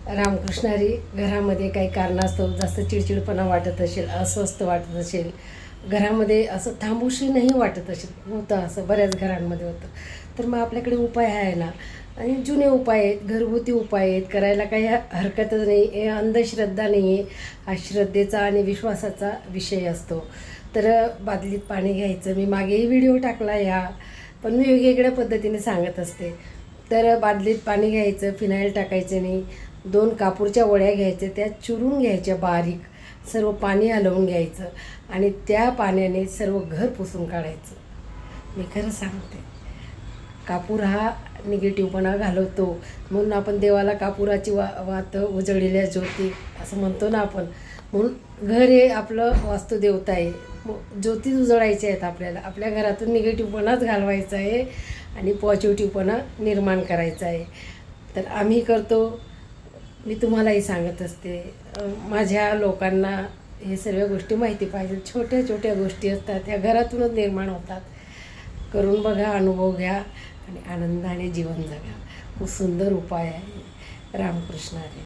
रामकृष्णारी घरामध्ये काही कारणास्तव जास्त चिडचिडपणा वाटत असेल, अस्वस्थ वाटत असेल, घरामध्ये असं थांबूशी नाही वाटत असेल, होतं असं बऱ्याच घरांमध्ये होतं, तर मग आपल्याकडे उपाय आहे ना. आणि जुने उपाय आहेत, घरगुती उपाय आहेत, करायला काही हरकतच नाही. हे अंधश्रद्धा नाही आहे, हा श्रद्धेचा आणि विश्वासाचा विषय असतो. तर बादलीत पाणी घ्यायचं, मी मागेही व्हिडिओ टाकला ह्या, पण मी वेगवेगळ्या पद्धतीने सांगत असते. तर बादलीत पाणी घ्यायचं, फिनाईल टाकायचं नाही, 2 कापूरच्या वड्या घ्यायच्या, त्या चुरून घ्यायच्या बारीक, सर्व पाणी हलवून घ्यायचं आणि त्या पाण्याने सर्व घर पुसून काढायचं. मी खरं सांगते, कापूर हा निगेटिव्हपणा घालवतो, म्हणून आपण देवाला कापुराची वात उजळलेल्या ज्योती असं म्हणतो ना आपण. म्हणून घर हे आपलं वास्तुदेवता आहे, ज्योती उजळायच्या आहेत आपल्याला. आपल्या घरातून निगेटिव्हपणाच घालवायचा आहे आणि पॉझिटिव्हपणा निर्माण करायचा आहे. तर आम्ही करतो, मी तुम्हालाही सांगत असते. माझ्या लोकांना हे सर्व गोष्टी माहिती पाहिजे. छोट्या छोट्या गोष्टी असतात, त्या घरातूनच निर्माण होतात. करून बघा, अनुभव घ्या आणि आनंदाने जीवन जगा. खूप सुंदर उपाय आहे. रामकृष्ण हरी.